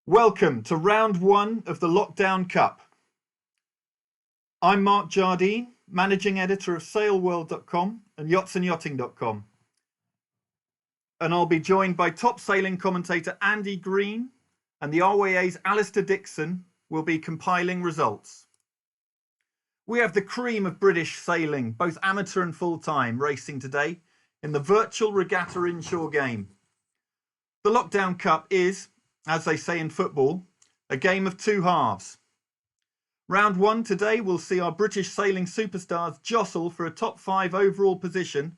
Welcome to round one of the Lockdown Cup. I'm Mark Jardine, Managing Editor of sailworld.com and yachtsandyachting.com. And I'll be joined by top sailing commentator Andy Green, and the RYA's Alistair Dixon will be compiling results. We have the cream of British sailing, both amateur and full-time, racing today in the Virtual Regatta inshore game. The Lockdown Cup is, as they say in football, a game of two halves. Round one today will see our British sailing superstars jostle for a top 5 overall position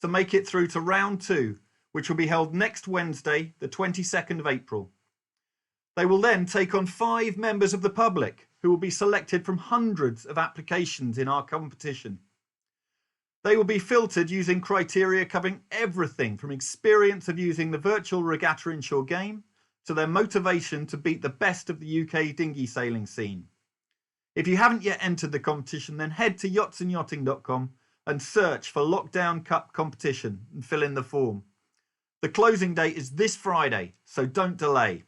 to make it through to round two, which will be held next Wednesday, the 22nd of April. They will then take on 5 members of the public who will be selected from hundreds of applications in our competition. They will be filtered using criteria covering everything from experience of using the Virtual Regatta inshore game to their motivation to beat the best of the UK dinghy sailing scene. If you haven't yet entered the competition, then head to yachtsandyachting.com and search for Lockdown Cup competition and fill in the form. The closing date is this Friday, so don't delay.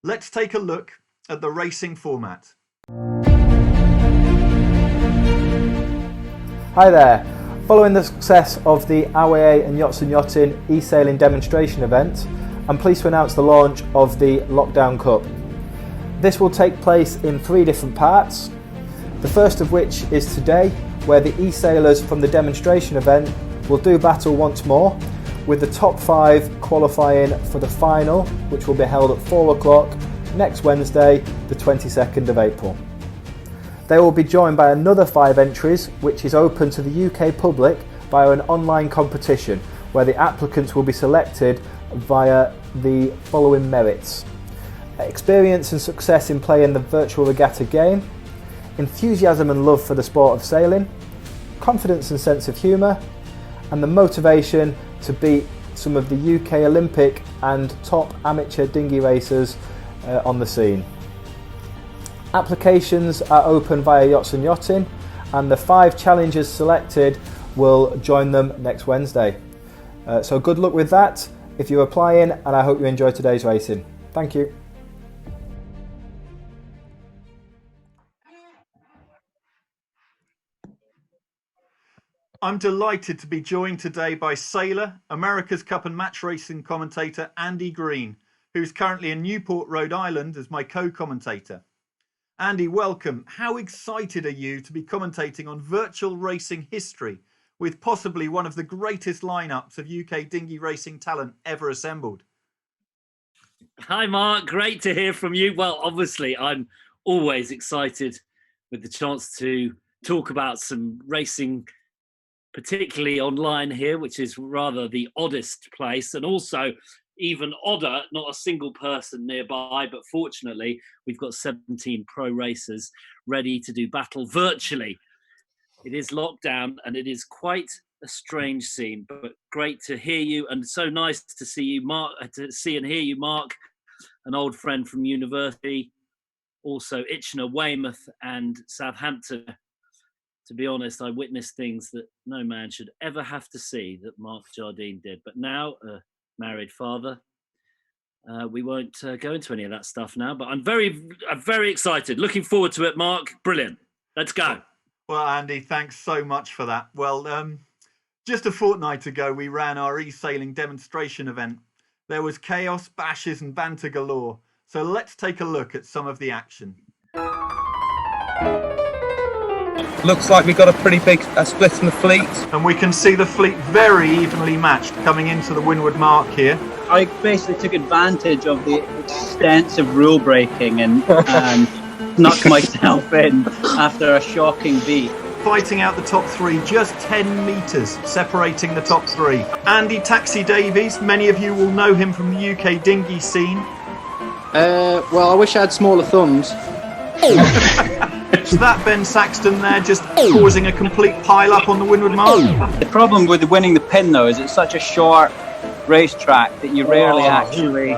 Let's take a look at the racing format. Hi there. Following the success of the RYA and Yachts and Yachting eSailing demonstration event, I'm pleased to announce the launch of the Lockdown Cup. This will take place in 3 different parts, the first of which is today, where the e-sailors from the demonstration event will do battle once more, with the top 5 qualifying for the final, which will be held at 4 o'clock next Wednesday, the 22nd of April. They will be joined by another 5 entries, which is open to the UK public via an online competition, where the applicants will be selected via the following merits: experience and success in playing the Virtual Regatta game, enthusiasm and love for the sport of sailing, confidence and sense of humour, and the motivation to beat some of the UK Olympic and top amateur dinghy racers on the scene. Applications are open via Yachts and Yachting, and the 5 challengers selected will join them next Wednesday. So good luck with that if you're applying, and I hope you enjoy today's racing. Thank you. I'm delighted to be joined today by sailor, America's Cup and match racing commentator Andy Green, who's currently in Newport, Rhode Island as my co-commentator. Andy, welcome. How excited are you to be commentating on virtual racing history with possibly one of the greatest lineups of UK dinghy racing talent ever assembled? Hi, Mark. Great to hear from you. Well, obviously, I'm always excited with the chance to talk about some racing, particularly online here, which is rather the oddest place, and also even odder, not a single person nearby, but fortunately, we've got 17 pro racers ready to do battle virtually. It is lockdown, and it is quite a strange scene, but great to hear you, and so nice to see you, Mark, to see and hear you, Mark, an old friend from university, also Itchenor, Weymouth, and Southampton. To be honest, I witnessed things that no man should ever have to see that Mark Jardine did. But now, a married father, we won't go into any of that stuff now. But I'm very excited. Looking forward to it, Mark. Brilliant. Let's go. Well, Andy, thanks so much for that. Well, just a fortnight ago, we ran our eSailing demonstration event. There was chaos, bashes and banter galore. So let's take a look at some of the action. Looks like we've got a pretty big split in the fleet. And we can see the fleet very evenly matched coming into the windward mark here. I basically took advantage of the extensive rule breaking and knocked myself in after a shocking V. Fighting out the top 3, just 10 metres separating the top 3. Andy Taxi Davies, many of you will know him from the UK dinghy scene. Well, I wish I had smaller thumbs. Is that Ben Saxton there just causing a complete pile-up on the windward mark? The problem with winning the pin, though, is it's such a short racetrack that you rarely actually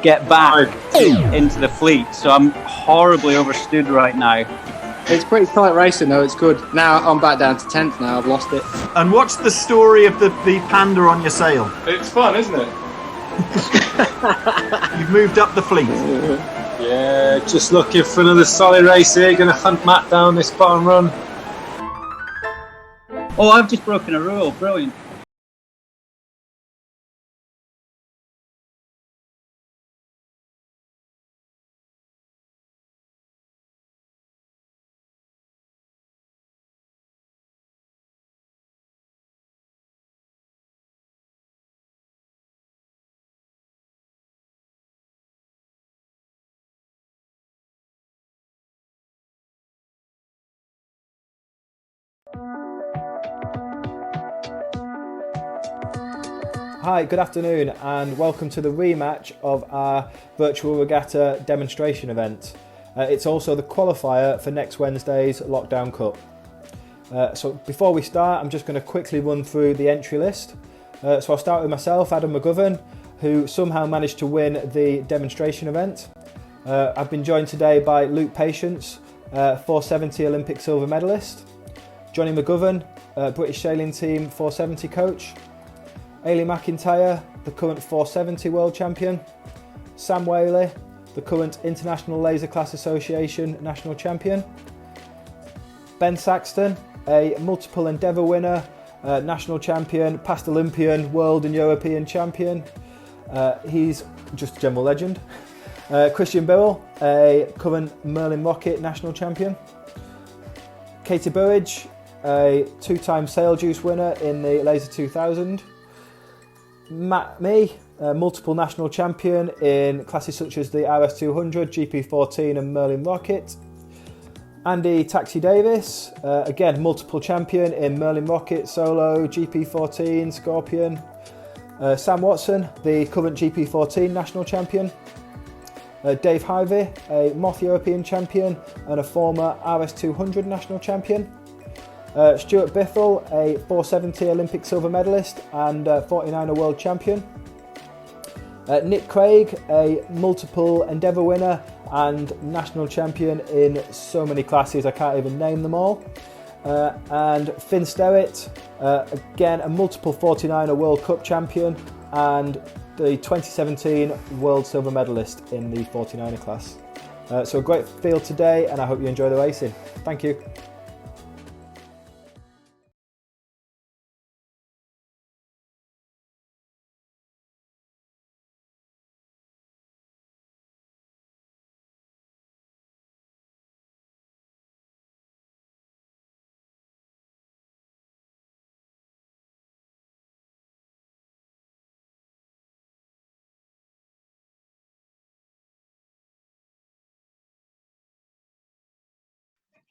get back into the fleet. So I'm horribly overstood right now. It's pretty tight racing, though. It's good. Now I'm back down to 10th now. I've lost it. And what's the story of the panda on your sail? It's fun, isn't it? You've moved up the fleet. Yeah, just looking for another solid race here. Going to hunt Matt down this bottom run. Oh, I've just broken a rule. Brilliant. Hi, good afternoon and welcome to the rematch of our Virtual Regatta demonstration event. It's also the qualifier for next Wednesday's Lockdown Cup. So before we start, I'm just going to quickly run through the entry list. So I'll start with myself, Adam McGovern, who somehow managed to win the demonstration event. I've been joined today by Luke Patience, 470 Olympic silver medalist, Johnny McGovern, British sailing team 470 coach, Ailey McIntyre, the current 470 world champion, Sam Whaley, the current International Laser Class Association national champion, Ben Saxton, a multiple endeavour winner, national champion, past Olympian, world and European champion. He's just a general legend. Christian Birrell, a current Merlin Rocket national champion. Katie Burridge, a two-time Sail Juice winner in the Laser 2000. Matt Mee, multiple national champion in classes such as the RS200, GP14 and Merlin Rocket. Andy Taxi Davis, again multiple champion in Merlin Rocket, Solo, GP14, Scorpion. Sam Watson, the current GP14 national champion. Dave Hyvey, a Moth European champion and a former RS200 national champion. Stuart Bithell, a 470 Olympic silver medalist and 49er world champion. Nick Craig, a multiple endeavour winner and national champion in so many classes I can't even name them all. And Finn Sterrett, again a multiple 49er World Cup champion and the 2017 world silver medalist in the 49er class. So a great field today and I hope you enjoy the racing. Thank you.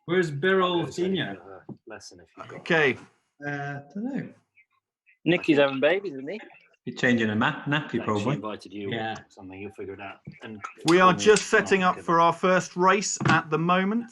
Where's Birrell Senior? Okay. Don't know. Nicky's having babies, isn't he? You're changing a nappy She probably. invited you Yeah. or something, you'll figure it out. And We are just setting up for our first race at the moment.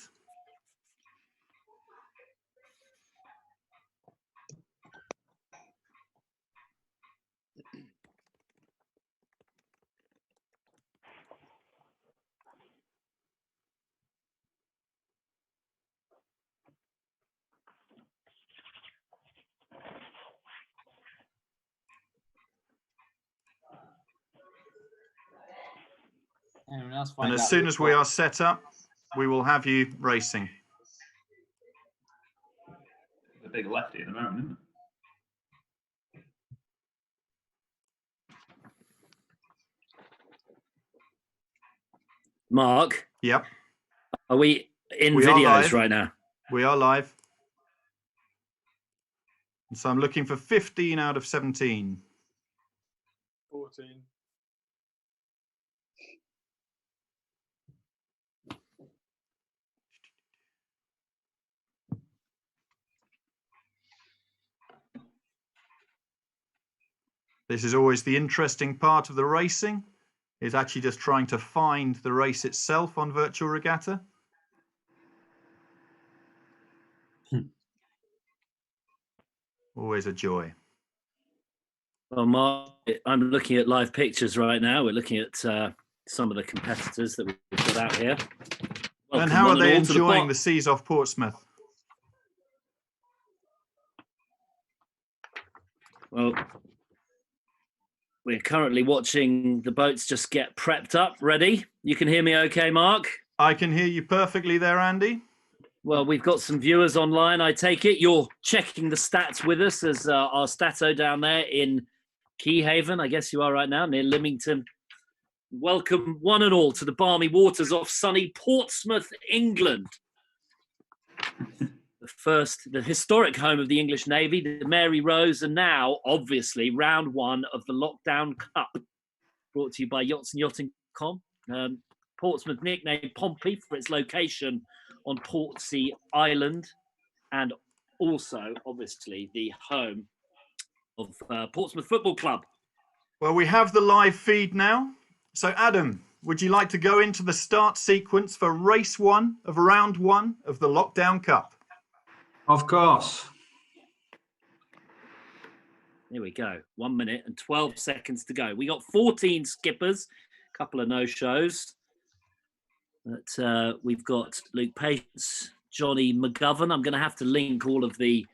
And as soon as we are set up, we will have you racing. The big lefty at the moment, isn't it? Mark, Yep, are we in We are videos live. right now? we are live. And so I'm looking for 15 out of 17. 14. This is always the interesting part of the racing, is actually just trying to find the race itself on Virtual Regatta. Always a joy. Well, Mark, I'm looking at live pictures right now. We're looking at some of the competitors that we've got out here. And Welcome how are one they all to the enjoying pot. the seas off Portsmouth? Well, We're currently watching the boats just get prepped up, ready. You can hear me okay, Mark? I can hear you perfectly there, Andy. Well, we've got some viewers online, I take it. You're checking the stats with us as our stato down there in Keyhaven. I guess you are right now, near Lymington. Welcome one and all to the balmy waters of sunny Portsmouth, England. The historic home of the English Navy, the Mary Rose, and now, obviously, round one of the Lockdown Cup, brought to you by yachtsandyachting.com. Portsmouth nicknamed Pompey for its location on Portsea Island, and also, obviously, the home of Portsmouth Football Club. Well, we have the live feed now. So, Adam, would you like to go into the start sequence for race one of round one of the Lockdown Cup? Of course. Here we go. 1 minute and 12 seconds to go. We got 14 skippers, a couple of no-shows. But we've got Luke Patience, Johnny McGovern. I'm going to have to link all of the...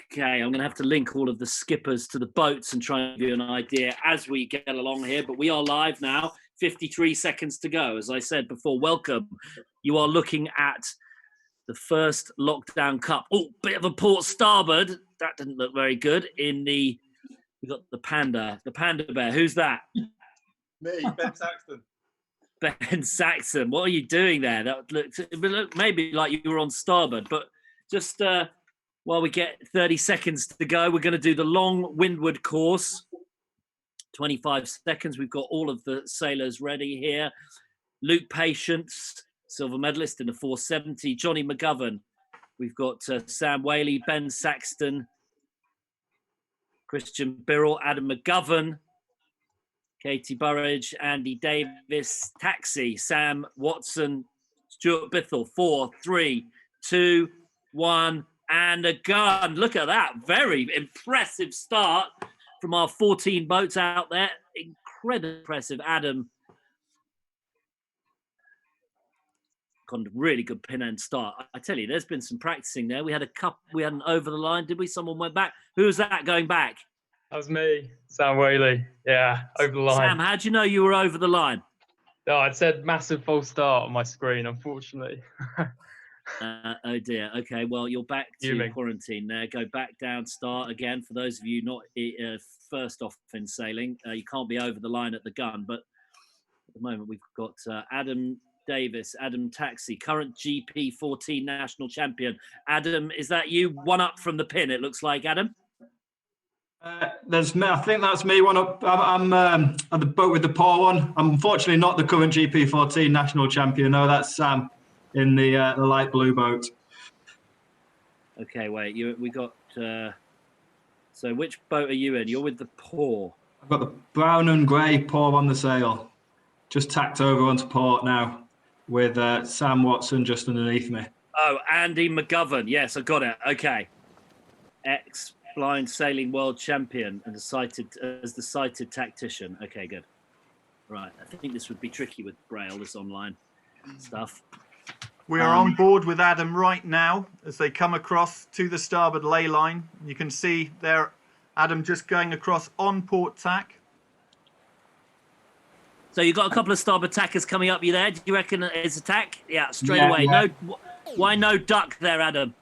Okay, I'm going to have to link all of the skippers to the boats and try and give you an idea as we get along here. But we are live now. 53 seconds to go. As I said before, welcome. You are looking at the first Lockdown Cup. Oh, bit of a port starboard. That didn't look very good. We got the panda bear. Who's that? Me, Ben Saxton. Ben Saxton. What are you doing there? That looked maybe like you were on starboard, but just while we get 30 seconds to go, we're going to do the long windward course. 25 seconds. We've got all of the sailors ready here. Luke Patience, silver medalist in the 470. Johnny McGovern. We've got Sam Whaley, Ben Saxton, Christian Birrell, Adam McGovern, Katie Burridge, Andy Davis, Taxi, Sam Watson, Stuart Bithell. 4, 3, 2, 1, and a gun. Look at that. Very impressive start from our 14 boats out there. Incredibly impressive. Adam got a really good pin end start. I tell you, there's been some practicing there. We had an over the line, did we? Someone went back. Who was that going back? That was me, Sam Whaley. Yeah, over the line. Sam, how'd you know you were over the line? No, it said massive false start on my screen, unfortunately. Oh dear. Okay, well, you're back to quarantine there. Go back down, start again. For those of you not first off in sailing, you can't be over the line at the gun. But at the moment, we've got Adam Davis, Adam Taxi, current GP 14 national champion. Adam, is that you? One up from the pin, it looks like, Adam. There's me. I think that's me. One up. I'm at the boat with the poor one. I'm unfortunately not the current GP 14 national champion. No, that's Sam in the light blue boat. Okay, wait. We got. So which boat are you in? You're with the poor. I've got the brown and grey poor on the sail. Just tacked over onto port now, with Sam Watson just underneath me. Oh, Andy McGovern. Yes, I got it. Okay. Ex-blind sailing world champion and as the sighted tactician. Okay, good. Right. I think this would be tricky with Braille, this online stuff. We are on board with Adam right now as they come across to the starboard ley line. You can see there Adam just going across on port tack. So you've got a couple of starboard tackers coming up you there. Do you reckon it's a tack? Yeah, straight away. Yeah. No, why no duck there, Adam?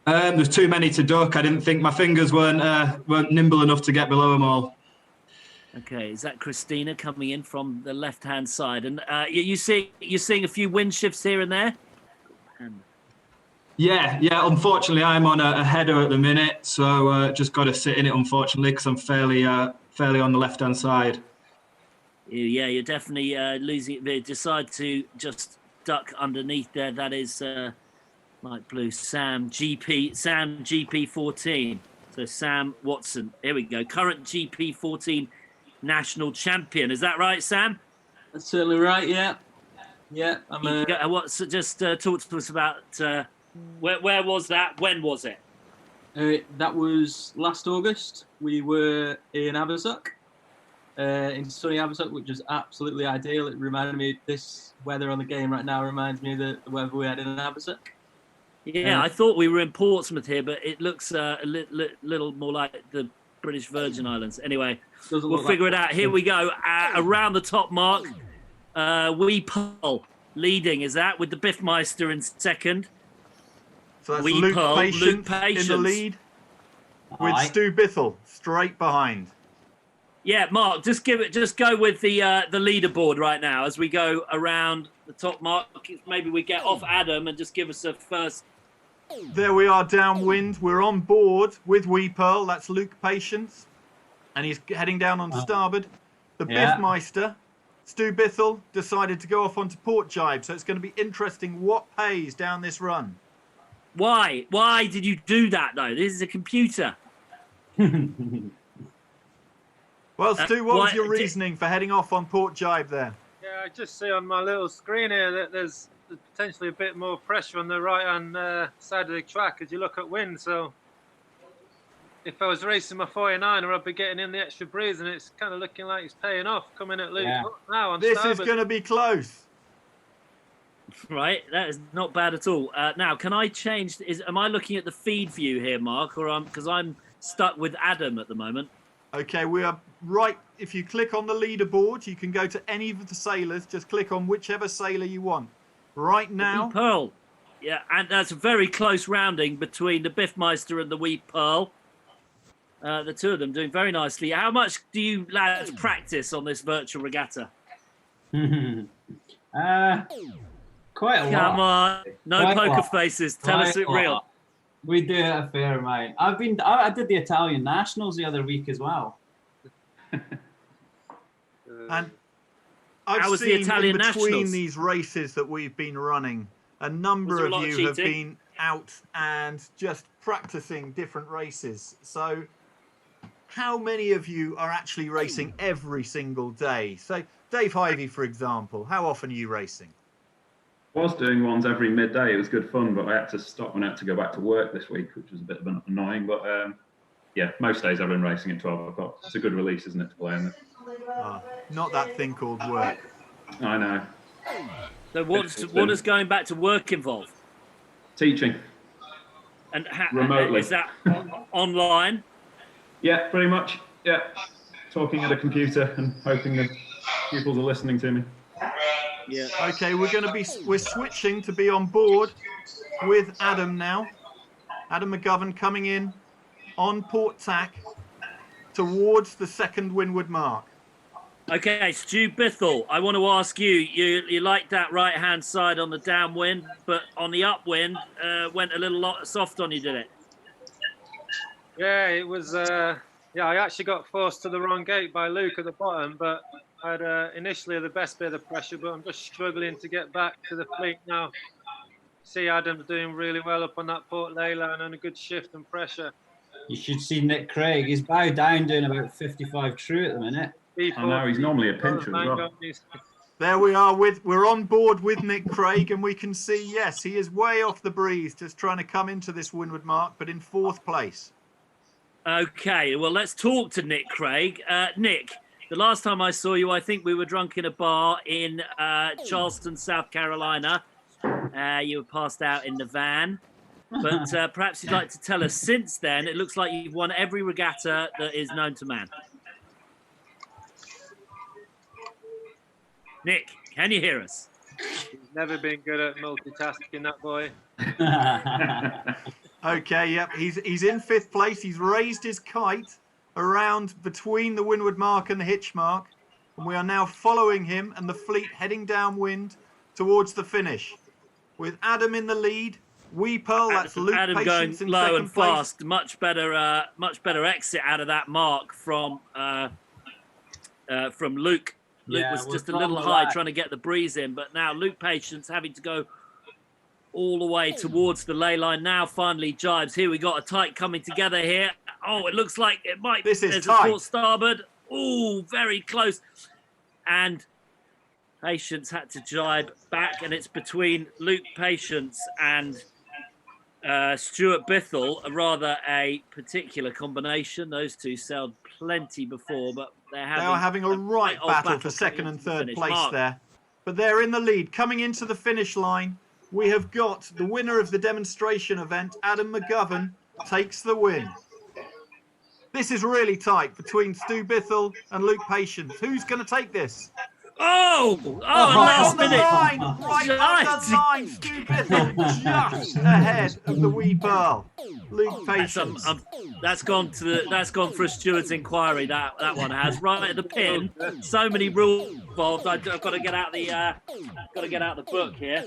There's too many to duck. I didn't think my fingers weren't nimble enough to get below them all. Okay, is that Christina coming in from the left-hand side? And you're seeing a few wind shifts here and there? Yeah. Unfortunately, I'm on a header at the minute, so just got to sit in it, unfortunately, because I'm fairly on the left-hand side. Yeah, you're definitely losing it. Decide to just duck underneath there. That is light blue. Sam GP 14. So Sam Watson. Here we go. Current GP 14 national champion. Is that right, Sam? That's certainly right. Yeah. Just talk to us about where was that? When was it? That was last August. We were in Abersock. In sunny Abersock, which was absolutely ideal. It reminded me, this weather on the game right now reminds me of the weather we had in Abersock. Yeah, I thought we were in Portsmouth here, but it looks a little more like the British Virgin Islands. Anyway, Doesn't we'll look figure like it out. Here we go. Around the top mark, Wee Pearl leading, is that, with the Biffmeister in second. So that's Wee Luke Pearl, Patience Luke Patience in the lead, with Aye. Stu Bithell straight behind. Yeah, Mark, just go with the leaderboard right now as we go around the top mark. Maybe we get off Adam and just give us a first. There we are downwind. We're on board with Wee Pearl. That's Luke Patience. And he's heading down on starboard. The Yeah. Biffmeister, Stu Bithell, decided to go off onto port jibe. So it's going to be interesting what pays down this run. Why? Why did you do that, though? This is a computer. Well, Stu, what was why- your reasoning for heading off on port jibe there? Yeah, I just see on my little screen here that there's potentially a bit more pressure on the right-hand side of the track as you look at wind. So if I was racing my 49er, I'd be getting in the extra breeze, and it's kind of looking like it's paying off. Coming at Luke now on This starboard. is going to be close. Right, that is not bad at all. Now, can I change? Am I looking at the feed view here, Mark, or because I'm stuck with Adam at the moment? Okay, we are right. If you click on the leaderboard, you can go to any of the sailors. Just click on whichever sailor you want. Right now, Wee Pearl. Yeah, and that's a very close rounding between the Biffmeister and the Wee Pearl. The two of them doing very nicely. How much do you lads practice on this virtual regatta? Quite a lot. Come on, no Quite a poker lot. faces. Tell us Quite it a real. lot. We do it a fair amount. I did the Italian nationals the other week as well. and How I've was the seen Italian in between nationals? these races that we've been running, a Was number there a of lot of you have cheating? been out and just practicing different races. So how many of you are actually racing every single day? So Dave Hyvey, for example, how often are you racing? I was doing ones every midday. It was good fun, but I had to stop and I had to go back to work this week, which was a bit of annoying. But yeah, most days I've been racing at 12 o'clock. It's a good release, isn't it, to play in it? Not that thing called work. I know. So what does going back to work involve? Teaching. And Remotely. Is that online? Yeah, pretty much. Yeah. Talking at a computer and hoping that pupils are listening to me. Yeah. Okay, we're switching to be on board with Adam now. Adam McGovern coming in on port tack towards the second windward mark. Okay, Stu Bithell, I want to ask you, you like that right-hand side on the downwind, but on the upwind, went a little lot soft on you, did it? Yeah, it was. Yeah, I actually got forced to the wrong gate by Luke at the bottom, but I had initially the best bit of pressure, but I'm just struggling to get back to the fleet now. See Adam's doing really well up on that port ley line and a good shift and pressure. You should see Nick Craig. He's bow down doing about 55 true at the minute. I know, he's normally a pincher as well. There we are we're on board with Nick Craig, and we can see, yes, he is way off the breeze, just trying to come into this windward mark, but in fourth place. Okay, well, let's talk to Nick Craig. Nick, the last time I saw you, I think we were drunk in a bar in Charleston, South Carolina. You were passed out in the van. But perhaps you'd like to tell us, since then, it looks like you've won every regatta that is known to man. Nick, can you hear us? He's never been good at multitasking, that boy. Okay, yep, he's in fifth place. He's raised his kite around between the windward mark and the hitch mark, and we are now following him and the fleet heading downwind towards the finish. With Adam in the lead, Wee Pearl, that's Luke Adam going Patience in low second and place. fast. Much better exit out of that mark from Luke. Luke Yeah, was we're just a from little the high left. trying to get the breeze in, but now Luke Patience having to go all the way towards the ley line. Now finally jibes. Here we got a tight coming together here. Oh, it looks like it might. This is There's tight. a port starboard. Oh, very close. And Patience had to jibe back, and it's between Luke Patience and Stuart Bithell, rather a particular combination. Those two sailed plenty before, but They are having a right old battle for coming second and into the third finish. place Mark. there. But they're in the lead. Coming into the finish line, we have got the winner of the demonstration event, Adam McGovern, takes the win. This is really tight between Stu Bithell and Luke Patience. Who's going to take this? Oh, Right last on the minute. line, right on the line. Stu Bithell just ahead of the wee Pearl. Luke Patience. That's gone for a steward's inquiry. That one has right at the pin. So many rules involved. I've got to get out the book here.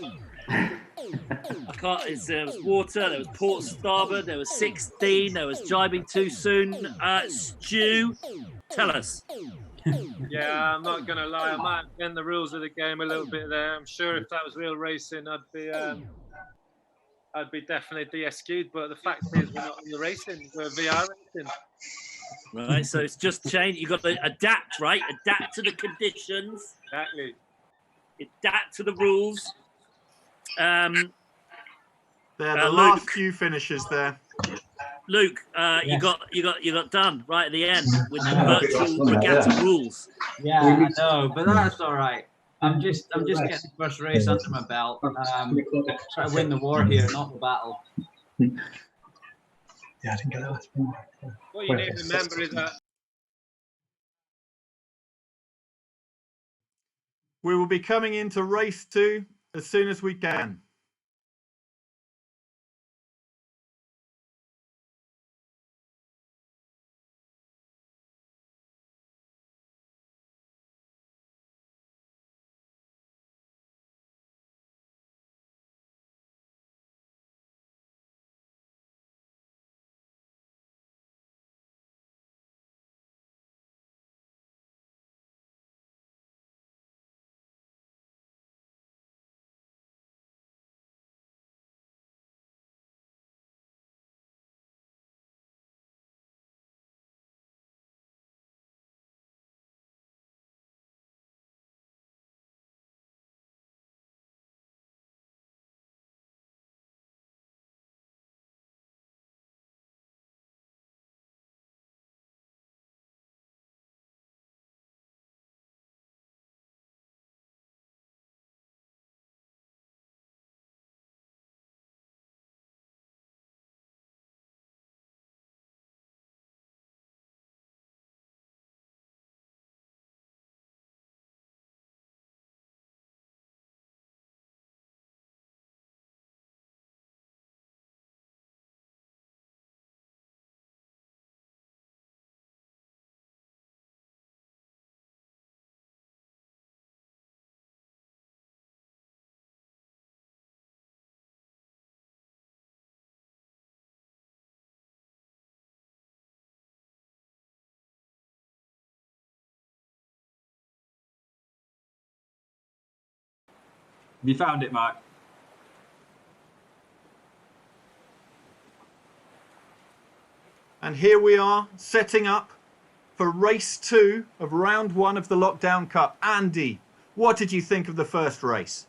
I can't. There was water. There was port starboard. There was 16. There was jibing too soon. Stu, tell us. Yeah, I'm not going to lie. I might bend the rules of the game a little bit there. I'm sure if that was real racing, I'd be definitely de-SQ'd. But the fact is, we're not in the racing. We're VR racing. Right, so it's just changed. You've got to adapt, right? Adapt to the conditions. Exactly. Adapt to the rules. They're the last few finishes there. Luke, you got done right at the end with the virtual regatta rules. Yeah, I know, but that's all right. I'm just getting the first race under my belt. Try to win the war here, not the battle. Yeah, I didn't get that last one. What you need to remember is that we will be coming into race 2 as soon as we can. Have you found it, Mark? And here we are setting up for race 2 of round 1 of the Lockdown Cup. Andy, what did you think of the first race?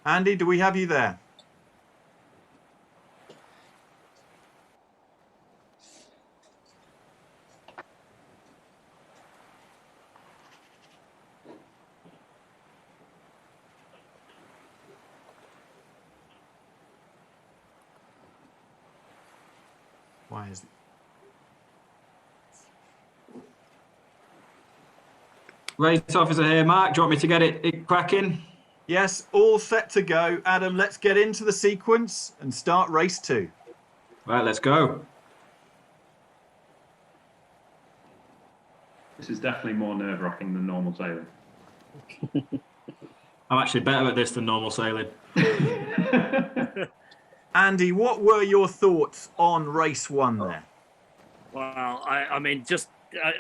Andy, do we have you there? Why is it? Race officer here, Mark. Do you want me to get it cracking? Yes, all set to go. Adam, let's get into the sequence and start race 2. Right, let's go. This is definitely more nerve-wracking than normal sailing. I'm actually better at this than normal sailing. Andy, what were your thoughts on race 1 there? Well, I mean, just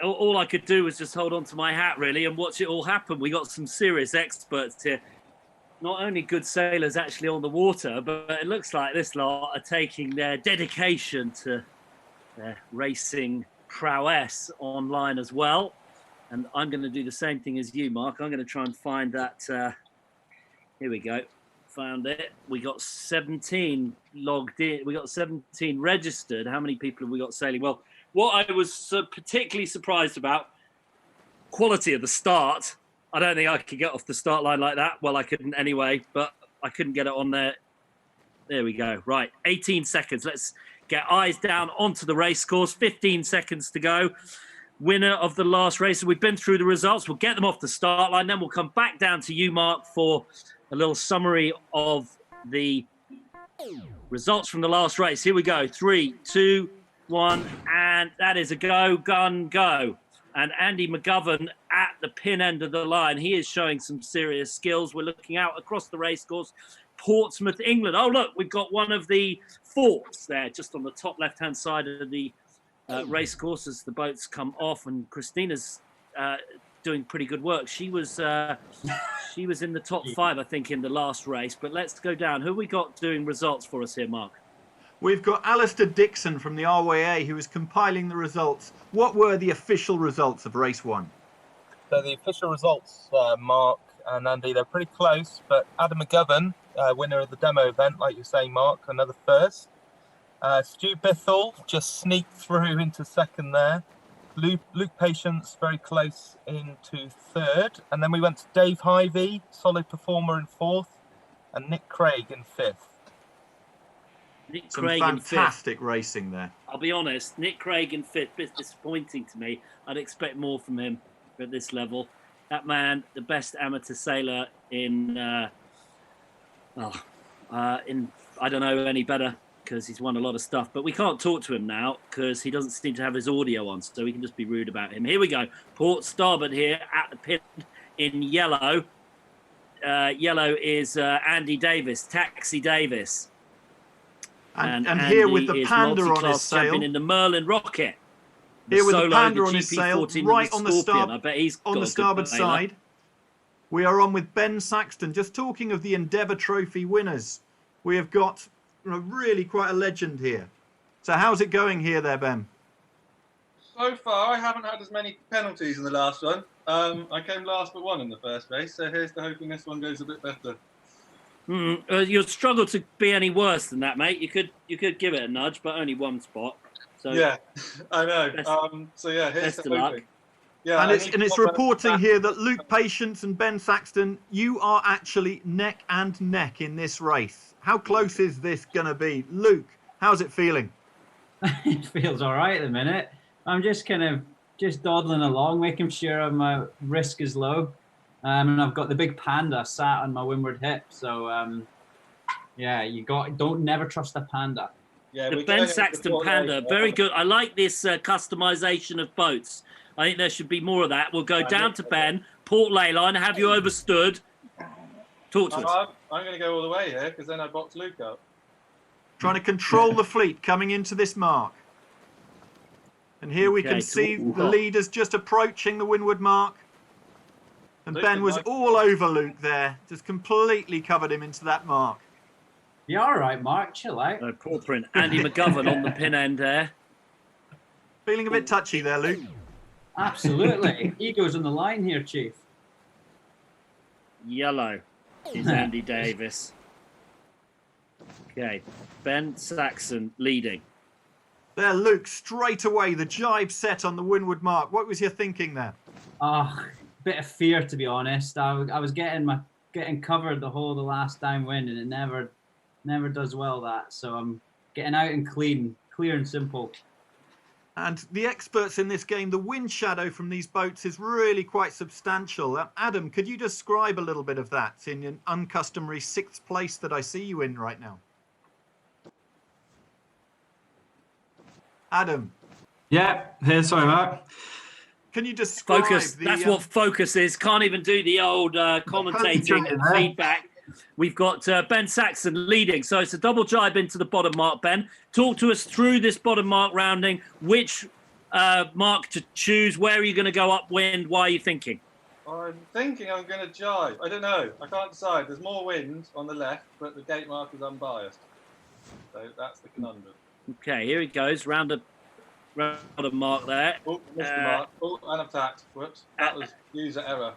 all I could do was just hold on to my hat, really, and watch it all happen. We got some serious experts here. Not only good sailors actually on the water, but it looks like this lot are taking their dedication to their racing prowess online as well. And I'm going to do the same thing as you, Mark. I'm going to try and find that. Here we go. Found it. We got 17 logged in. We got 17 registered. How many people have we got sailing? Well, what I was particularly surprised about, quality of the start. I don't think I could get off the start line like that. Well, I couldn't anyway, but I couldn't get it on there. There we go. Right, 18 seconds. Let's get eyes down onto the race course. 15 seconds to go. Winner of the last race. We've been through the results. We'll get them off the start line. Then we'll come back down to you, Mark, for a little summary of the results from the last race. Here we go. 3, 2, 1, and that is a go, gun, go. And Andy McGovern at the pin end of the line. He is showing some serious skills. We're looking out across the racecourse. Portsmouth, England. Oh, look, we've got one of the forts there, just on the top left-hand side of the racecourse as the boats come off. And Christina's doing pretty good work. She was in the top 5, I think, in the last race. But let's go down. Who have we got doing results for us here, Mark? We've got Alistair Dixon from the RYA who is compiling the results. What were the official results of race 1? So the official results, Mark and Andy, they're pretty close, but Adam McGovern, winner of the demo event, like you're saying, Mark, another first. Stu Bithell just sneaked through into second there. Luke Patience very close into third. And then we went to Dave Hyvey, solid performer in fourth, and Nick Craig in fifth. Some fantastic racing there. I'll be honest, Nick Craig in fifth, bit disappointing to me. I'd expect more from him at this level. That man, the best amateur sailor in I don't know any better because he's won a lot of stuff. But we can't talk to him now because he doesn't seem to have his audio on, so we can just be rude about him. Here we go. Port starboard here at the pin in yellow. Yellow is Andy Davis, Taxi Davis. And here with the Panda on his sail. In the Merlin Rocket. Here with the Panda on his sail, right on the starboard sailor. side. We are on with Ben Saxton. Just talking of the Endeavour Trophy winners, we have got really quite a legend here. So how's it going here there, Ben? So far, I haven't had as many penalties in the last one. I came last but one in the first race, so here's to hoping this one goes a bit better. You'll struggle to be any worse than that, mate. You could give it a nudge, but only one spot. So yeah, I know. So yeah, here's best to of luck. hoping. Yeah, and it's reporting here that Luke Patience and Ben Saxton, you are actually neck and neck in this race. How close is this going to be? Luke, how's it feeling? It feels all right at the minute. I'm just dawdling along, making sure my risk is low. And I've got the big Panda sat on my windward hip. So, yeah, never trust a Panda. Yeah, the Ben Saxton Panda, very good. I like this customization of boats. I think there should be more of that. We'll go down to Ben, Port Leyline. Have you overstood? Talk to us. I'm going to go all the way here because then I box Luke up. Trying to control the fleet coming into this mark. And here we can see the leaders just approaching the windward mark. And Ben was all over Luke there, just completely covered him into that mark. You're all right, Mark. Chill out. Poor print. Andy McGovern on the pin end there. Feeling a bit touchy there, Luke. Absolutely. Ego's on the line here, Chief. Yellow is Andy Davis. Okay, Ben Saxton leading. There, Luke, straight away, the jibe set on the windward mark. What was your thinking there? Bit of fear, to be honest. I was getting covered the whole of the last downwind, and it never does well that. So I'm getting out and clear and simple. And the experts in this game, the wind shadow from these boats is really quite substantial. Adam, could you describe a little bit of that in an uncustomary 6th place that I see you in right now? Adam. Yeah, here, sorry, Mark. Can you describe focus? That's what focus is. Can't even do the old commentating and feedback. We've got Ben Saxton leading. So it's a double jibe into the bottom mark, Ben. Talk to us through this bottom mark rounding. Which mark to choose? Where are you going to go upwind? Why are you thinking? I'm thinking I'm going to jibe. I don't know. I can't decide. There's more wind on the left, but the gate mark is unbiased. So that's the conundrum. Okay, here he goes. Round a mark there. Oh, missed the mark. Oh, and I've tacked. Whoops. That was user error.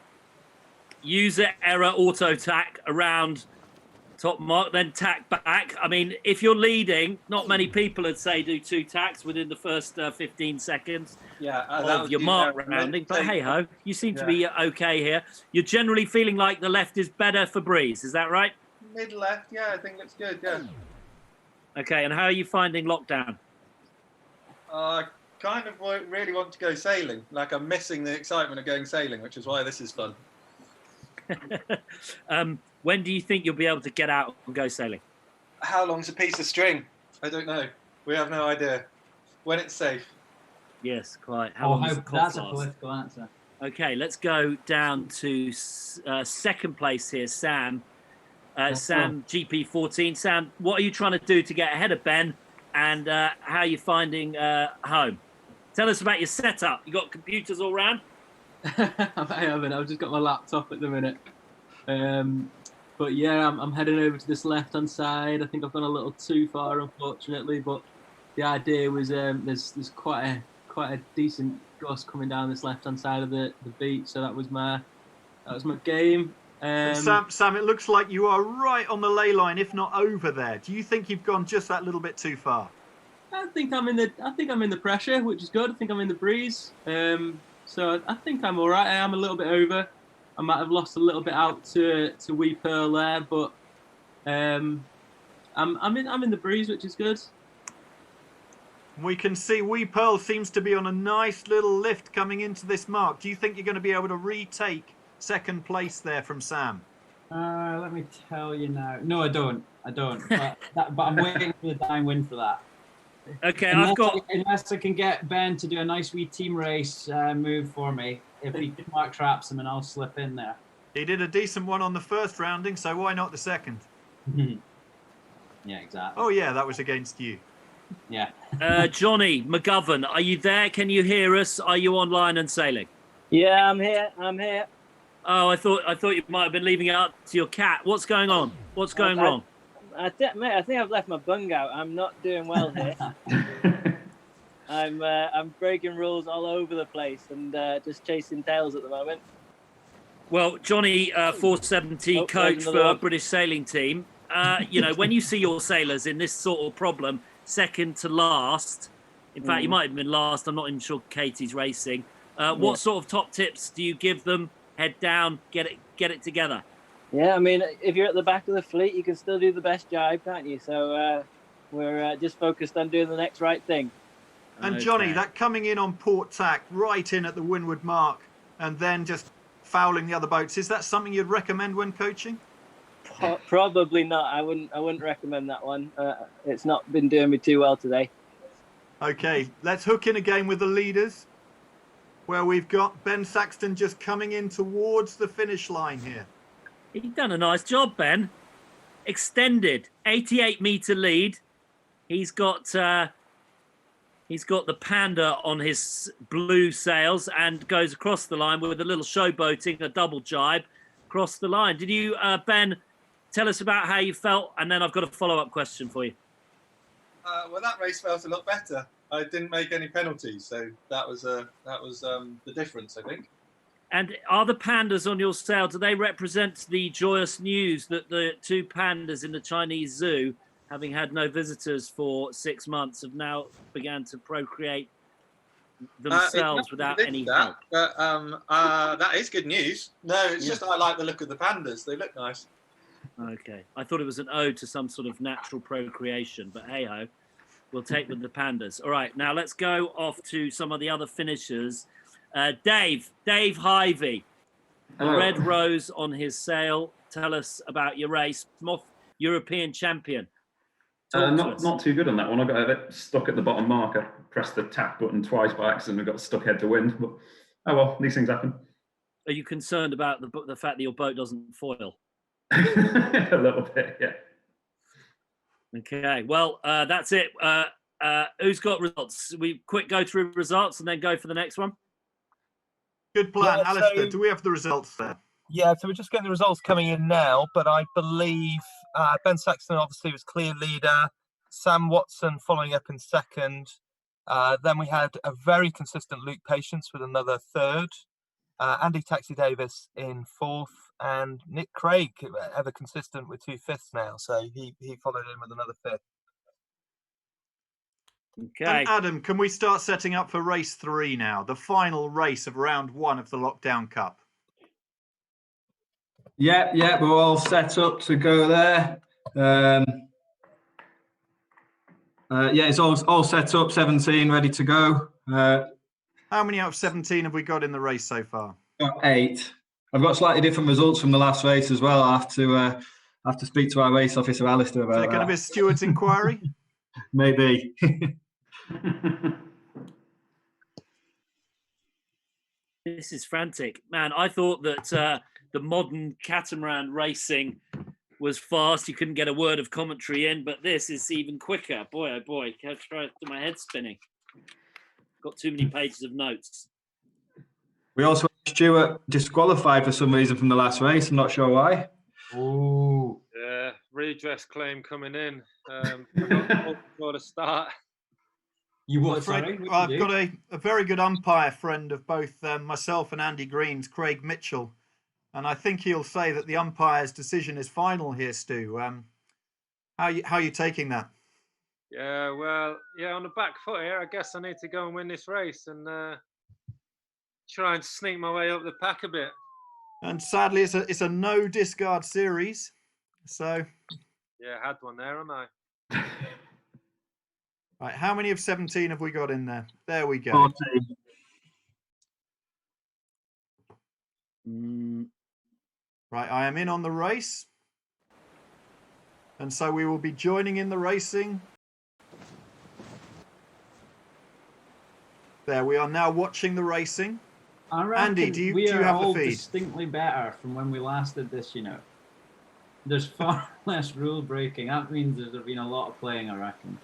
User error, auto tack around top mark, then tack back. I mean, if you're leading, not many people would say do 2 tacks within the first 15 seconds of your mark rounding. But hey ho, you seem to be okay here. You're generally feeling like the left is better for breeze. Is that right? mid left. Yeah, I think looks good. Yeah. Okay, and how are you finding lockdown? I kind of really want to go sailing. Like I'm missing the excitement of going sailing, which is why this is fun. When do you think you'll be able to get out and go sailing? How long's a piece of string? I don't know. We have no idea. When it's safe. Yes, quite. How long does the cough That's a last? political answer. Okay, let's go down to second place here, Sam. Sam, GP14. Sam, what are you trying to do to get ahead of Ben? And how are you finding home? Tell us about your setup. You got computers all around? I haven't. I've just got my laptop at the minute. But yeah, I'm heading over to this left-hand side. I think I've gone a little too far, unfortunately. But the idea was there's quite a decent gust coming down this left-hand side of the beach. So that was my game. Sam, it looks like you are right on the ley line, if not over there. Do you think you've gone just that little bit too far? I think I'm in the pressure, which is good. I think I'm in the breeze. So I think I'm all right. I am a little bit over. I might have lost a little bit out to Wee Pearl there, but I'm in the breeze, which is good. We can see Wee Pearl seems to be on a nice little lift coming into this mark. Do you think you're going to be able to retake second place there from Sam? Let me tell you now. No, I don't. But I'm waiting for the dying win for that. Okay, unless I can get Ben to do a nice wee team race move for me. If he mark traps him, and I'll slip in there. He did a decent one on the first rounding, so why not the second? Yeah, exactly. Oh yeah, that was against you. Yeah. Johnny McGovern, are you there? Can you hear us? Are you online and sailing? Yeah, I'm here. Oh, I thought you might have been leaving it up to your cat. What's going on? What's going wrong? Mate, I think I've left my bung out. I'm not doing well here. I'm breaking rules all over the place and just chasing tails at the moment. Well, Johnny, 470 coach for a British sailing team. When you see your sailors in this sort of problem, second to last, in fact, you might have been last. I'm not even sure Katie's racing. What sort of top tips do you give them? Head down, get it together. Yeah, I mean, if you're at the back of the fleet, you can still do the best jibe, can't you? So we're just focused on doing the next right thing. And Johnny, that coming in on port tack, right in at the windward mark, and then just fouling the other boats, is that something you'd recommend when coaching? Probably not. I wouldn't recommend that one. It's not been doing me too well today. Okay, let's hook in again with the leaders, where we've got Ben Saxton just coming in towards the finish line here. You've done a nice job, Ben. Extended 88-meter lead. He's got the Panda on his blue sails and goes across the line with a little showboating, a double jibe across the line. Did you, Ben, tell us about how you felt? And then I've got a follow-up question for you. Well, that race felt a lot better. I didn't make any penalties, so that was the difference, I think. And are the pandas on your sail, do they represent the joyous news that the two pandas in the Chinese zoo, having had no visitors for 6 months, have now began to procreate themselves without any help? But that is good news. No, it's just I like the look of the pandas. They look nice. Okay. I thought it was an ode to some sort of natural procreation, but hey-ho, we'll take with the pandas. All right, now let's go off to some of the other finishers. Dave Hyvey, red rose on his sail. Tell us about your race. Moth European champion. Not too good on that one. I got a bit stuck at the bottom mark. I pressed the tap button twice by accident and got stuck head to wind. But oh well, these things happen. Are you concerned about the fact that your boat doesn't foil? A little bit, yeah. Okay, well, that's it. Who's got results? We quick go through results and then go for the next one. Good plan. Alistair, do we have the results there? Yeah, so we're just getting the results coming in now, but I believe Ben Saxton obviously was clear leader, Sam Watson following up in second. Then we had a very consistent Luke Patience with another third, Andy Taxi Davis in fourth, and Nick Craig, ever consistent with 2 fifths now, so he followed in with another fifth. Okay. And Adam, can we start setting up for race 3 now, the final race of round 1 of the Lockdown Cup? Yeah, we're all set up to go there. It's all set up, 17 ready to go. How many out of 17 have we got in the race so far? Got 8. I've got slightly different results from the last race as well. I have to speak to our race officer, Alistair, about Is there going to be a steward's inquiry? Maybe. This is frantic, man. I thought that the modern catamaran racing was fast. You couldn't get a word of commentary in, but this is even quicker. Boy, oh boy, my head's spinning. Got too many pages of notes. We also had Stuart disqualified for some reason from the last race. I'm not sure why. Oh. Yeah, redress claim coming in. I got before the start. You what? Sorry? I've got a very good umpire friend of both myself and Andy Green's, Craig Mitchell, and I think he'll say that the umpire's decision is final here, Stu. How are you taking that? Yeah, well, on the back foot here. I guess I need to go and win this race and try and sneak my way up the pack a bit. And sadly, it's a no discard series, so yeah, I had one there, haven't I? Right, how many of 17 have we got in there? There we go. 14. Right, I am in on the race. And so we will be joining in the racing. There, we are now watching the racing. Andy, do you have the feed? Distinctly better from when we last did this, There's far less rule breaking. That means there's been a lot of playing, I reckon.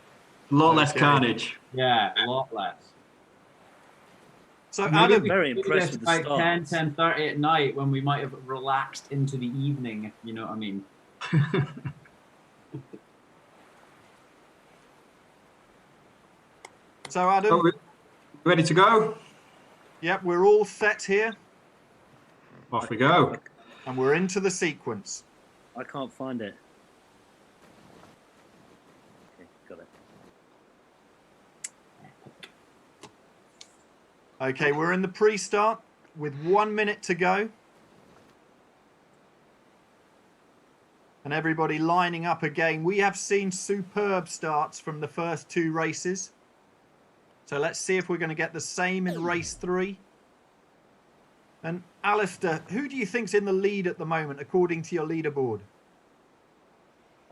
A lot less carnage. Yeah, a lot less. So maybe Adam, very impressed with the like start. 10:30 at night when we might have relaxed into the evening, if you know what I mean. So Adam, ready to go? Yep, we're all set here. Off we go. And we're into the sequence. I can't find it. Okay, got it. Okay, we're in the pre-start with 1 minute to go. And everybody lining up again. We have seen superb starts from the first 2 races. So let's see if we're going to get the same in race 3. And Alistair, who do you think's in the lead at the moment, according to your leaderboard?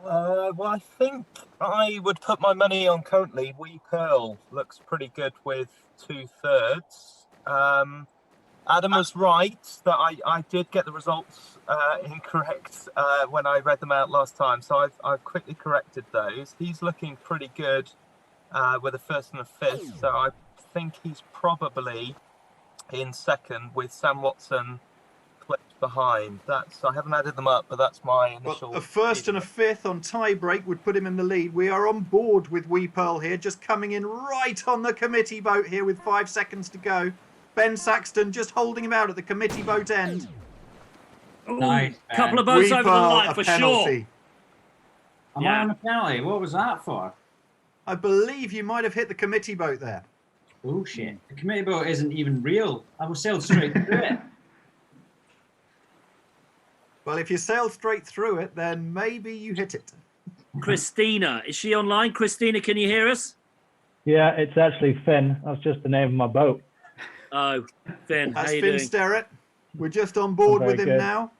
Well, I think I would put my money on currently. Wee Pearl looks pretty good with 2/3. Adam was right that I did get the results incorrect when I read them out last time, so I've quickly corrected those. He's looking pretty good with a 1st and a 5th, so I think he's probably in 2nd with Sam Watson clipped behind. I haven't added them up, but that's my initial. A 1st and a 5th on tie break would put him in the lead. We are on board with Wee Pearl here, just coming in right on the committee boat here with 5 seconds to go. Ben Saxton just holding him out at the committee boat end. Nice. Couple of boats over the line for sure. Am I on a penalty? What was that for? I believe you might have hit the committee boat there. Oh shit! The committee boat isn't even real. I was sailed straight through it. Well, if you sail straight through it, then maybe you hit it. Christina, is she online? Christina, can you hear us? Yeah, it's actually Finn. That's just the name of my boat. Oh, Finn, That's how you Finn doing? Sterrett. We're just on board with him good. now.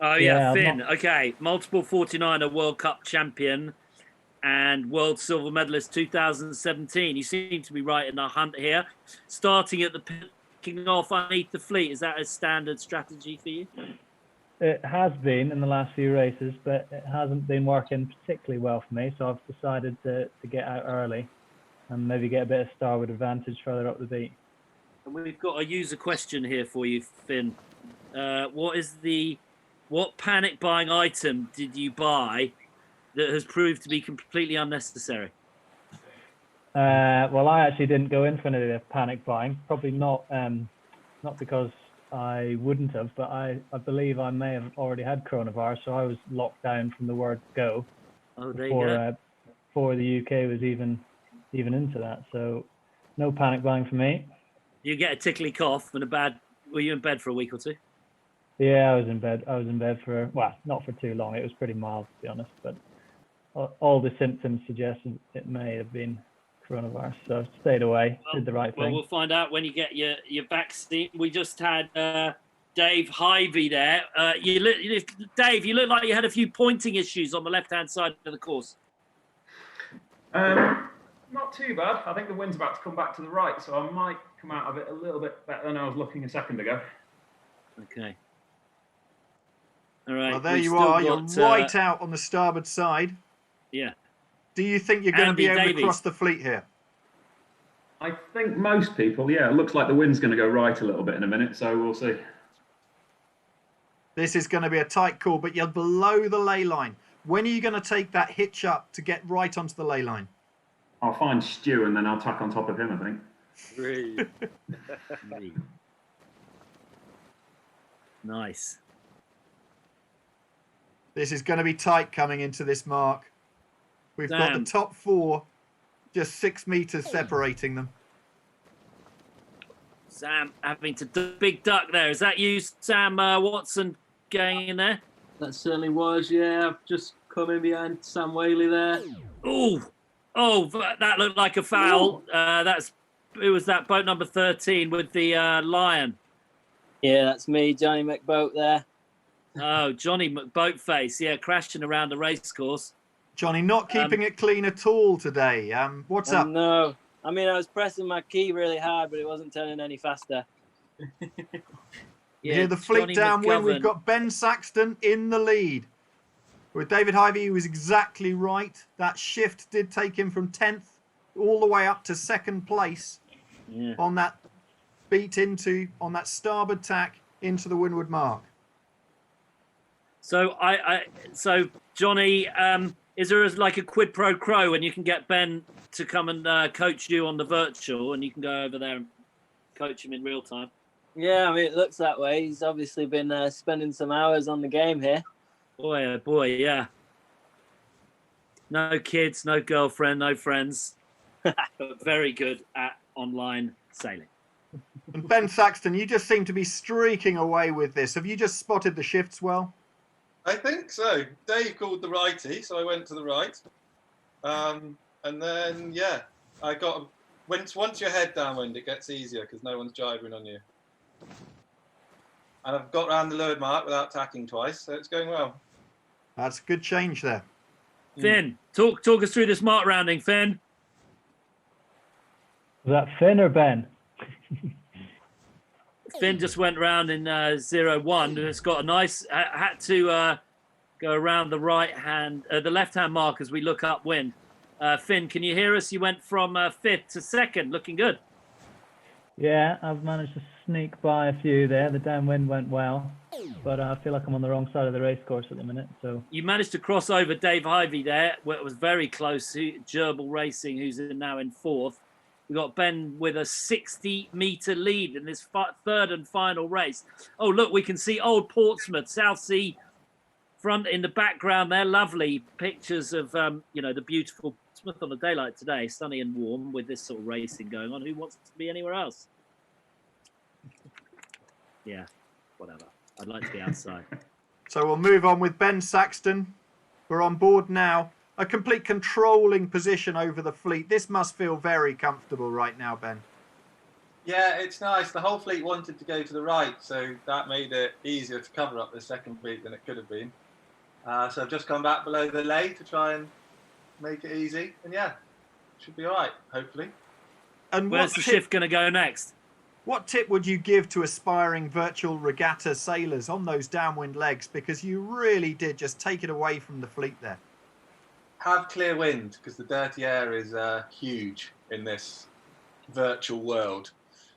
Oh yeah, Yeah, Finn. Okay, multiple 49er World Cup champion and world silver medalist 2017. You seem to be right in the hunt here. Starting at the kicking off underneath the fleet, is that a standard strategy for you? It has been in the last few races, but it hasn't been working particularly well for me. So I've decided to get out early and maybe get a bit of starboard advantage further up the beat. And we've got a user question here for you, Finn. What panic buying item did you buy that has proved to be completely unnecessary? Well, I actually didn't go in for any of the panic buying. Probably not because I wouldn't have, but I believe I may have already had coronavirus, so I was locked down from the word go. Oh, there you go. Before the UK was even into that. So no panic buying for me. You get a tickly cough and were you in bed for a week or two? Yeah, I was in bed. I was in bed for, well, not for too long. It was pretty mild, to be honest, but all the symptoms suggested it may have been coronavirus. So stayed away, did the right Well, thing. we'll find out when you get your vaccine. We just had Dave Hyvey there. Dave, you look like you had a few pointing issues on the left-hand side of the course. Not too bad. I think the wind's about to come back to the right, so I might come out of it a little bit better than I was looking a second ago. Okay. All right. Well, there you are. You're right out on the starboard side. Yeah. Do you think you're going to be able Davies. to cross the fleet here? I think most people, yeah. It looks like the wind's going to go right a little bit in a minute, so we'll see. This is going to be a tight call, but you're below the ley line. When are you going to take that hitch up to get right onto the ley line? I'll find Stu and then I'll tack on top of him, I think. Three. Nice. This is going to be tight coming into this mark. We've got the top four, just 6 meters separating them. Sam having to big duck there. Is that you, Sam Watson, going in there? That certainly was, yeah. I've just come in behind Sam Whaley there. Oh, that looked like a foul. It was that boat number 13 with the lion. Yeah, that's me, Johnny McBoat there. Oh, Johnny McBoatface, yeah, crashing around the race course. Johnny, not keeping it clean at all today. What's up? No, I mean, I was pressing my key really hard, but it wasn't turning any faster. Yeah, the fleet Johnny downwind. McGovern. We've got Ben Saxton in the lead. With David Hyvey, he was exactly right. That shift did take him from 10th all the way up to 2nd place on that on that starboard tack into the windward mark. So so Johnny, is there like a quid pro quo and you can get Ben to come and coach you on the virtual, and you can go over there and coach him in real time? Yeah, I mean, it looks that way. He's obviously been spending some hours on the game here. Boy, oh boy, yeah. No kids, no girlfriend, no friends. But very good at online sailing. And Ben Saxton, you just seem to be streaking away with this. Have you just spotted the shifts well? I think so. Dave called the righty, so I went to the right. And then, yeah, I got... Once you're head downwind, it gets easier because no one's jibing on you. And I've got round the leeward mark without tacking twice, so it's going well. That's a good change there. Finn, talk us through this mark rounding, Finn. Was that Finn or Ben? Finn just went round in 0-1, and it's got a nice... had to go around the the left-hand mark as we look upwind. Finn, can you hear us? You went from 5th to 2nd, looking good. Yeah, I've managed to sneak by a few there. The downwind went well, but I feel like I'm on the wrong side of the race course at the minute. So you managed to cross over Dave Hyvey there, where it was very close. Gerbil Racing, who's now in 4th. We got Ben with a 60-meter lead in this 3rd and final race. Oh, look, we can see old Portsmouth, South Sea front in the background there. Lovely pictures of, the beautiful Portsmouth on the daylight today, sunny and warm with this sort of racing going on. Who wants to be anywhere else? Yeah, whatever. I'd like to be outside. So we'll move on with Ben Saxton. We're on board now. A complete controlling position over the fleet. This must feel very comfortable right now, Ben. Yeah, it's nice. The whole fleet wanted to go to the right, so that made it easier to cover up the second fleet than it could have been. So I've just come back below the lay to try and make it easy. And yeah, should be all right, hopefully. And where's the shift going to go next? What tip would you give to aspiring virtual regatta sailors on those downwind legs? Because you really did just take it away from the fleet there. Have clear wind, because the dirty air is huge in this virtual world.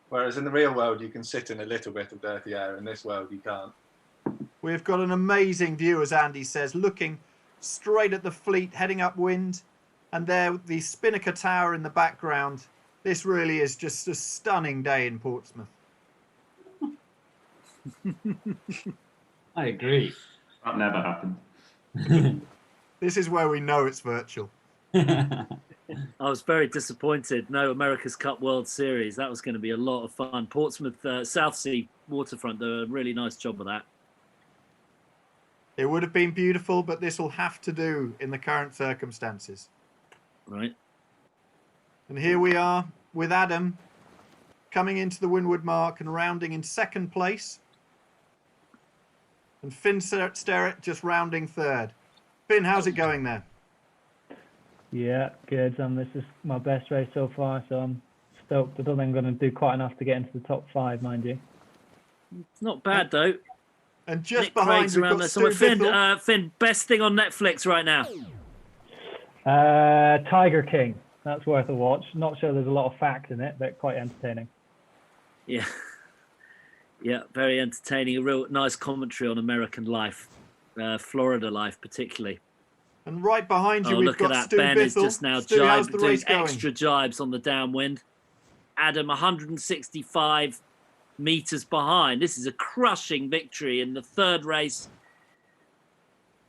Whereas in the real world, you can sit in a little bit of dirty air. In this world, you can't. We've got an amazing view, as Andy says, looking straight at the fleet, heading upwind. And there, the Spinnaker Tower in the background. This really is just a stunning day in Portsmouth. I agree. That never happened. This is where we know it's virtual. I was very disappointed. No America's Cup World Series. That was going to be a lot of fun. Portsmouth, South Sea waterfront, did a really nice job of that. It would have been beautiful, but this will have to do in the current circumstances. Right. And here we are with Adam coming into the windward mark and rounding in second place. And Finn Sterrett just rounding third. Finn, how's it going there? Yeah, good. This is my best race so far, so I'm stoked. I don't think I'm going to do quite enough to get into the top 5, mind you. It's not bad, though. And just Nick behind Craig's we've around got there. Stu So Finn, best thing on Netflix right now? Tiger King. That's worth a watch. Not sure there's a lot of fact in it, but quite entertaining. Yeah. Yeah, very entertaining. A real nice commentary on American life, Florida life particularly. And right behind you, we've look got at that. Stu Ben is Bithell. just now Stu, how's the doing race going? extra jibes on the downwind. Adam 165 meters behind. This is a crushing victory in the third race.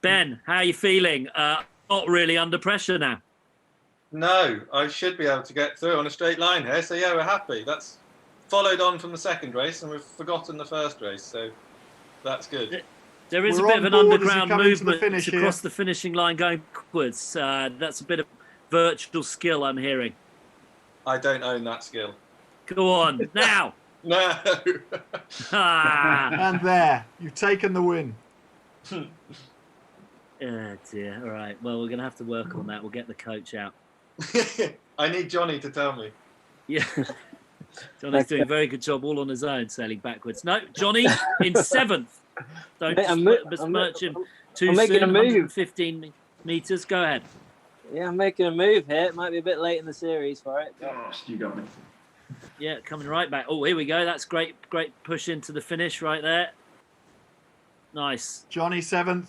Ben, how are you feeling? Not really under pressure now. No, I should be able to get through on a straight line here. So yeah, we're happy. That's followed on from the second race, and we've forgotten the first race. So that's good. There is We're a bit on of an board as you underground come into the movement finish across here. the finishing line going backwards. That's a bit of virtual skill I'm hearing. I don't own that skill. Go on, now. No. And there, you've taken the win. Oh dear. All right. Well, we're going to have to work on that. We'll get the coach out. I need Johnny to tell me. Yeah. Johnny's doing a very good job all on his own sailing backwards. No, Johnny in 7th. Don't besmirch him too I'm making soon. a move. 115 meters. Go ahead. Yeah, I'm making a move here. It might be a bit late in the series for it. But... Oh, you got me. Yeah, coming right back. Oh, here we go. That's great push into the finish right there. Nice. Johnny 7th.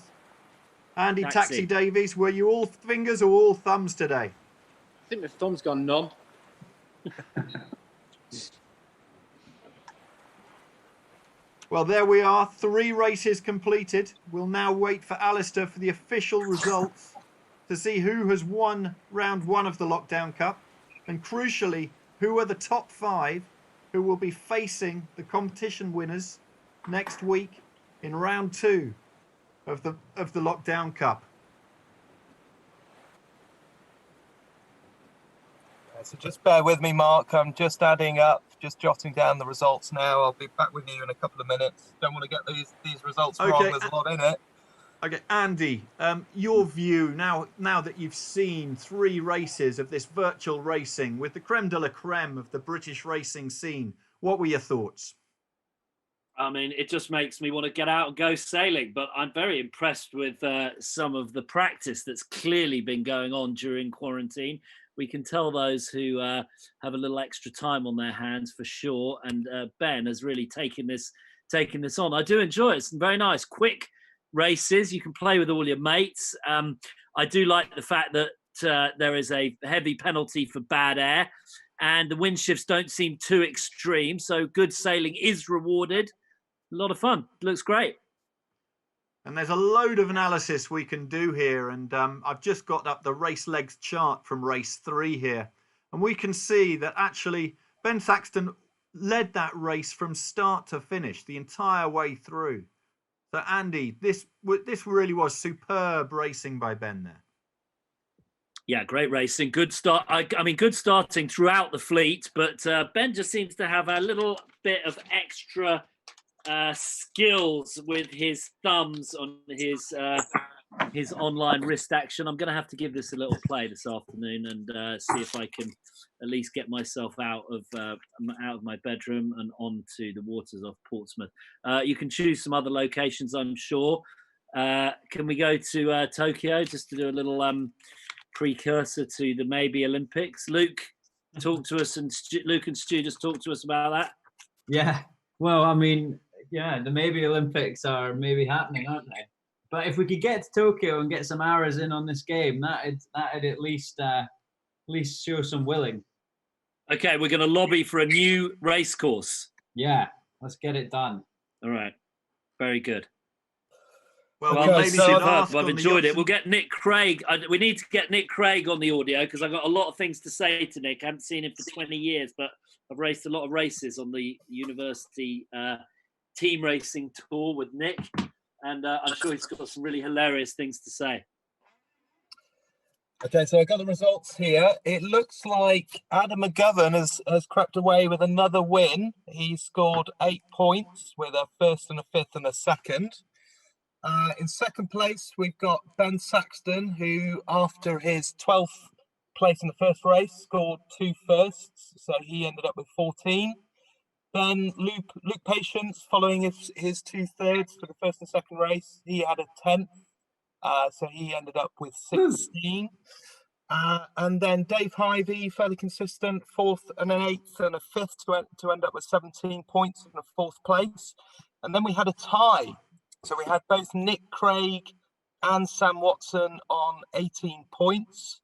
Andy Taxi. Taxi Davies, were you all fingers or all thumbs today? I think my thumb's gone numb. Well, there we are. 3 races completed. We'll now wait for Alistair for the official results to see who has won round 1 of the Lockdown Cup. And crucially, who are the top 5 who will be facing the competition winners next week in round 2 of the Lockdown Cup. So just bear with me, Mark. I'm just adding up, just jotting down the results now. I'll be back with you in a couple of minutes. Don't want to get these results wrong. There's a lot in it. Okay, Andy, your view now that you've seen 3 races of this virtual racing with the creme de la creme of the British racing scene, what were your thoughts? I mean, it just makes me want to get out and go sailing, but I'm very impressed with some of the practice that's clearly been going on during quarantine. We can tell those who have a little extra time on their hands for sure. And Ben has really taken this on. I do enjoy it. It's very nice, quick races. You can play with all your mates. I do like the fact that there is a heavy penalty for bad air and the wind shifts don't seem too extreme. So good sailing is rewarded. A lot of fun. Looks great. And there's a load of analysis we can do here. And I've just got up the race legs chart from race 3 here. And we can see that actually Ben Thaxton led that race from start to finish the entire way through. So Andy, this really was superb racing by Ben there. Yeah, great racing. Good start. I mean, good starting throughout the fleet, but Ben just seems to have a little bit of extra skills with his thumbs on his online wrist action. I'm going to have to give this a little play this afternoon and see if I can at least get myself out of my bedroom and onto the waters off Portsmouth. You can choose some other locations, I'm sure. Can we go to Tokyo just to do a little precursor to the maybe Olympics? Luke, talk to us, and Luke and Stu just talk to us about that. Yeah, well, I mean, yeah, the maybe Olympics are maybe happening, aren't they? But if we could get to Tokyo and get some hours in on this game, that'd at least show some willing. Okay, we're going to lobby for a new race course. Yeah, let's get it done. All right, very good. Well, maybe superb. I've enjoyed it. We'll get Nick Craig. We need to get Nick Craig on the audio because I've got a lot of things to say to Nick. I haven't seen him for 20 years, but I've raced a lot of races on the university team racing tour with Nick. and I'm sure he's got some really hilarious things to say. Okay, so I got the results here. It looks like Adam McGovern has crept away with another win. He scored 8 points with a first and a fifth and a second. In second place, we've got Ben Saxton, who after his 12th place in the first race scored 2 firsts, so he ended up with 14. Then Luke Patience, following his 2 thirds for the first and second race, he had a 10th. So he ended up with 16. And then Dave Hyvey, fairly consistent, 4th and an 8th and a 5th to end up with 17 points in the 4th place. And then we had a tie. So we had both Nick Craig and Sam Watson on 18 points.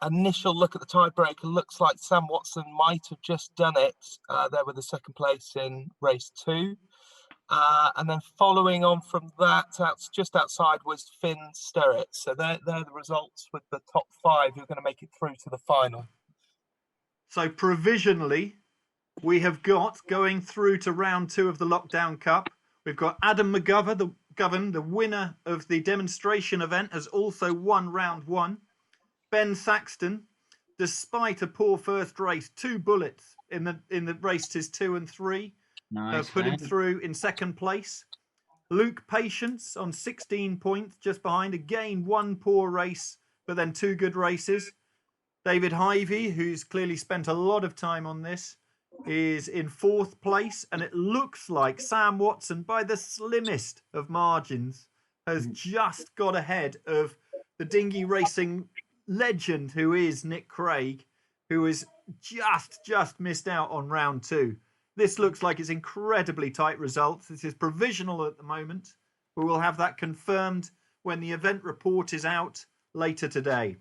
Initial look at the tiebreaker looks like Sam Watson might have just done it there with the second place in race 2. And then following on from that, just outside was Finn Sterrett. So they're the results with the top 5 who are going to make it through to the final. So provisionally, we have got, going through to round 2 of the Lockdown Cup, we've got Adam McGovern, the winner of the demonstration event, has also won round 1. Ben Saxton, despite a poor first race, 2 bullets in the races 2 and 3. Nice, Put him through in second place. Luke Patience on 16 points, just behind. Again, 1 poor race, but then 2 good races. David Hyvey, who's clearly spent a lot of time on this, is in 4th place. And it looks like Sam Watson, by the slimmest of margins, has just got ahead of the dinghy racing legend, who is Nick Craig, who has just missed out on round 2. This looks like it's incredibly tight results. This is provisional at the moment. We will have that confirmed when the event report is out later today.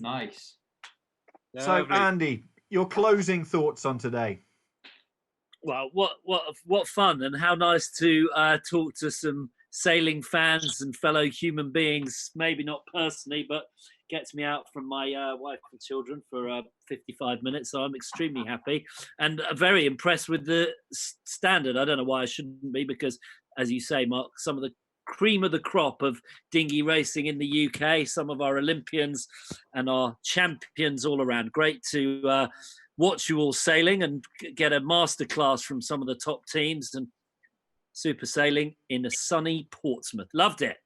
Nice. So, Andy, your closing thoughts on today? Well, what fun, and how nice to talk to some sailing fans and fellow human beings. Maybe not personally, but gets me out from my wife and children for 55 minutes. So I'm extremely happy and very impressed with the standard. I don't know why I shouldn't be, because, as you say, Mark, some of the cream of the crop of dinghy racing in the UK, some of our Olympians and our champions all around. Great to watch you all sailing and get a masterclass from some of the top teams and super sailing in a sunny Portsmouth. Loved it.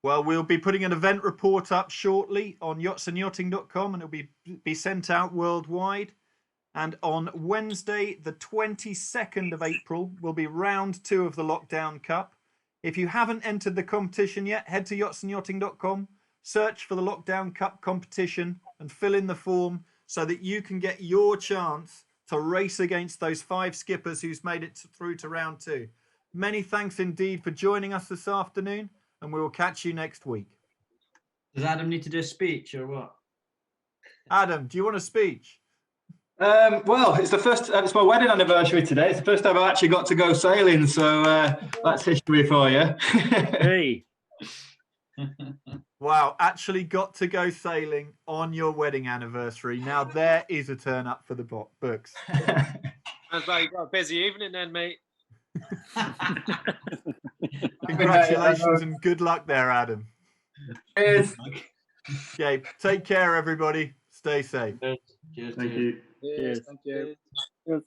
Well, we'll be putting an event report up shortly on yachtsandyachting.com, and it'll be sent out worldwide. And on Wednesday, the 22nd of April, will be round 2 of the Lockdown Cup. If you haven't entered the competition yet, head to yachtsandyachting.com, search for the Lockdown Cup competition and fill in the form so that you can get your chance to race against those 5 skippers who's made it through to round 2. Many thanks indeed for joining us this afternoon, and we will catch you next week. Does Adam need to do a speech or what? Adam, do you want a speech? Well, it's my wedding anniversary today. It's the first time I've actually got to go sailing, so that's history for you. Hey. Wow, actually got to go sailing on your wedding anniversary. Now there is a turn up for the books. Sounds like you've got a busy evening then, mate. Congratulations and good luck there, Adam. Cheers. Okay, take care, everybody. Stay safe. Cheers. Thank you. Cheers. Thank you. Cheers.